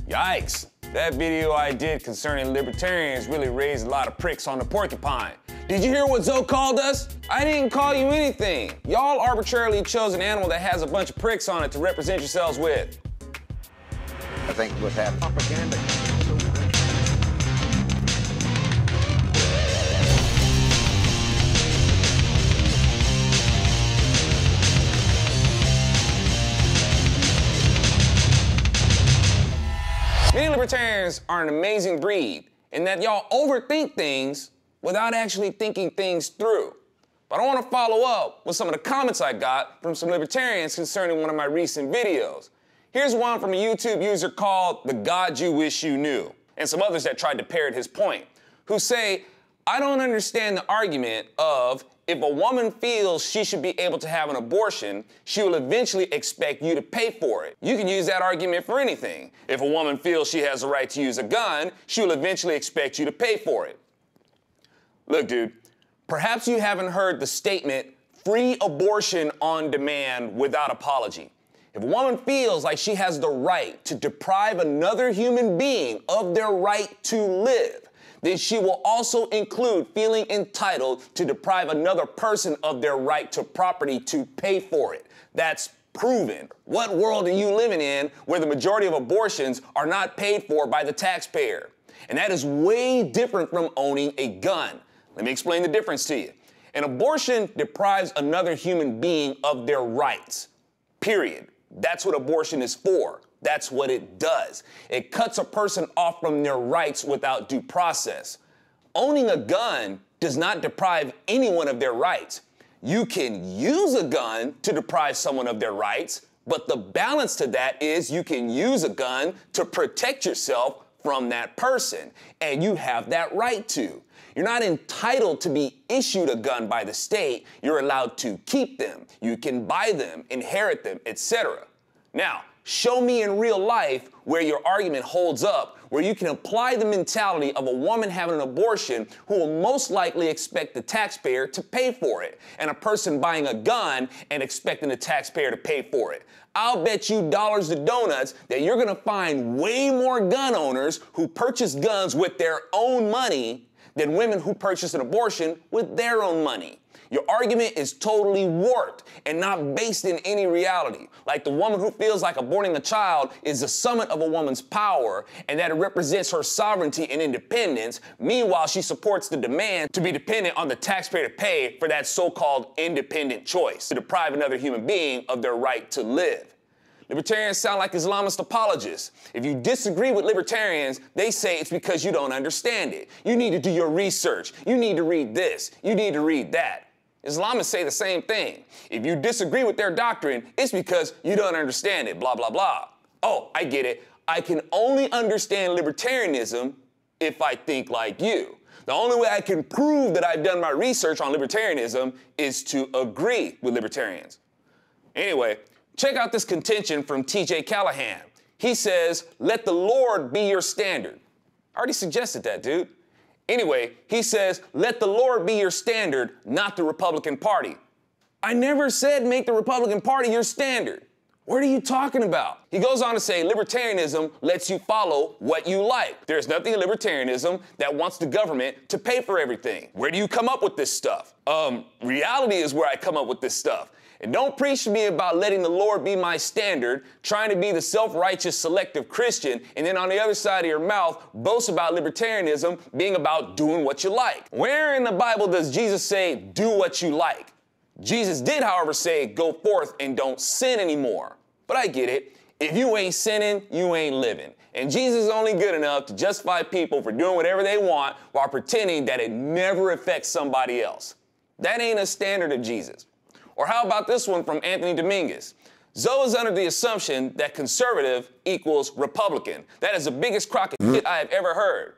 Yikes. That video I did concerning libertarians really raised a lot of pricks on the porcupine. Did you hear what Zoe called us? I didn't call you anything. Y'all arbitrarily chose an animal that has a bunch of pricks on it to represent yourselves with. I think with that propaganda. Many libertarians are an amazing breed in that y'all overthink things without actually thinking things through. But I want to follow up with some of the comments I got from some libertarians concerning one of my recent videos. Here's one from a YouTube user called The God You Wish You Knew, and some others that tried to parrot his point, who say, I don't understand the argument of if a woman feels she should be able to have an abortion, she will eventually expect you to pay for it. You can use that argument for anything. If a woman feels she has the right to use a gun, she will eventually expect you to pay for it. Look, dude, perhaps you haven't heard the statement, free abortion on demand without apology. If a woman feels like she has the right to deprive another human being of their right to live, then she will also include feeling entitled to deprive another person of their right to property to pay for it. That's proven. What world are you living in where the majority of abortions are not paid for by the taxpayer? And that is way different from owning a gun. Let me explain the difference to you. An abortion deprives another human being of their rights, period. That's what abortion is for. That's what it does. It cuts a person off from their rights without due process. Owning a gun does not deprive anyone of their rights. You can use a gun to deprive someone of their rights, but the balance to that is you can use a gun to protect yourself from that person, and you have that right to. You're not entitled to be issued a gun by the state. You're allowed to keep them. You can buy them, inherit them, etc. Now, show me in real life where your argument holds up, where you can apply the mentality of a woman having an abortion who will most likely expect the taxpayer to pay for it, and a person buying a gun and expecting the taxpayer to pay for it. I'll bet you dollars to donuts that you're gonna find way more gun owners who purchase guns with their own money than women who purchase an abortion with their own money. Your argument is totally warped and not based in any reality. Like the woman who feels like aborting a child is the summit of a woman's power and that it represents her sovereignty and independence. Meanwhile, she supports the demand to be dependent on the taxpayer to pay for that so-called independent choice, to deprive another human being of their right to live. Libertarians sound like Islamist apologists. If you disagree with libertarians, they say it's because you don't understand it. You need to do your research. You need to read this. You need to read that. Islamists say the same thing. If you disagree with their doctrine, it's because you don't understand it, blah, blah, blah. Oh, I get it. I can only understand libertarianism if I think like you. The only way I can prove that I've done my research on libertarianism is to agree with libertarians. Anyway, check out this contention from TJ Callahan. He says, let the Lord be your standard. I already suggested that, dude. Anyway, he says, let the Lord be your standard, not the Republican Party. I never said make the Republican Party your standard. What are you talking about? He goes on to say, libertarianism lets you follow what you like. There's nothing in libertarianism that wants the government to pay for everything. Where do you come up with this stuff? Reality is where I come up with this stuff. And don't preach to me about letting the Lord be my standard, trying to be the self-righteous selective Christian, and then on the other side of your mouth, boast about libertarianism being about doing what you like. Where in the Bible does Jesus say, do what you like? Jesus did, however, say, go forth and don't sin anymore. But I get it. If you ain't sinning, you ain't living. And Jesus is only good enough to justify people for doing whatever they want while pretending that it never affects somebody else. That ain't a standard of Jesus. Or how about this one from Anthony Dominguez? Zoe is under the assumption that conservative equals Republican. That is the biggest crock of shit I have ever heard.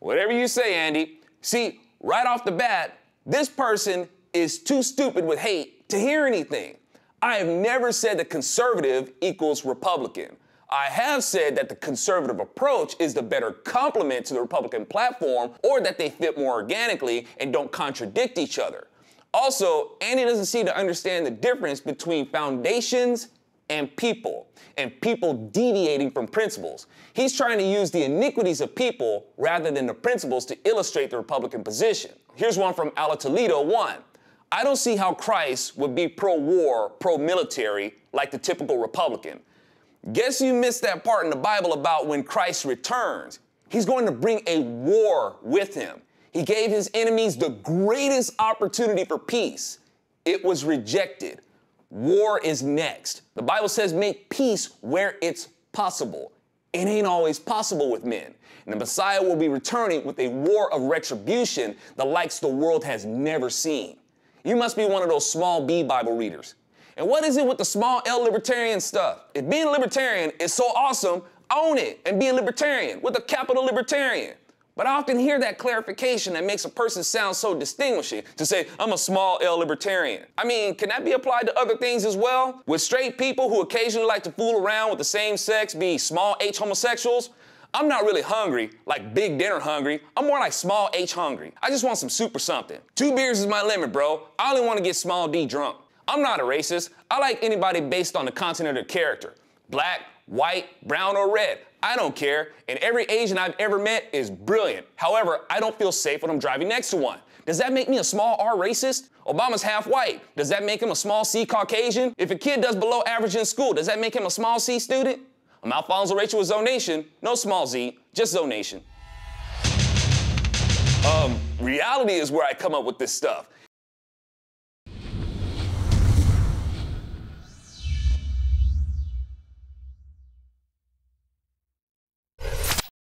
Whatever you say, Andy. See, right off the bat, this person is too stupid with hate to hear anything. I have never said that conservative equals Republican. I have said that the conservative approach is the better complement to the Republican platform, or that they fit more organically and don't contradict each other. Also, Andy doesn't seem to understand the difference between foundations and people deviating from principles. He's trying to use the iniquities of people rather than the principles to illustrate the Republican position. Here's one from Ala Toledo 1. I don't see how Christ would be pro-war, pro-military like the typical Republican. Guess you missed that part in the Bible about when Christ returns. He's going to bring a war with him. He gave his enemies the greatest opportunity for peace. It was rejected. War is next. The Bible says make peace where it's possible. It ain't always possible with men. And the Messiah will be returning with a war of retribution the likes the world has never seen. You must be one of those small B Bible readers. And what is it with the small L libertarian stuff? If being a libertarian is so awesome, own it and be a libertarian with a capital libertarian. But I often hear that clarification that makes a person sound so distinguishing to say, I'm a small L libertarian. I mean, can that be applied to other things as well? With straight people who occasionally like to fool around with the same sex be small H homosexuals? I'm not really hungry, like big dinner hungry. I'm more like small H hungry. I just want some soup or something. 2 beers is my limit, bro. I only want to get small D drunk. I'm not a racist. I like anybody based on the content of their character. Black, white, brown, or red. I don't care. And every Asian I've ever met is brilliant. However, I don't feel safe when I'm driving next to one. Does that make me a small R racist? Obama's half white. Does that make him a small C Caucasian? If a kid does below average in school, does that make him a small C student? I'm Alfonso Rachel with Zonation. No small Z, just Zonation. Reality is where I come up with this stuff.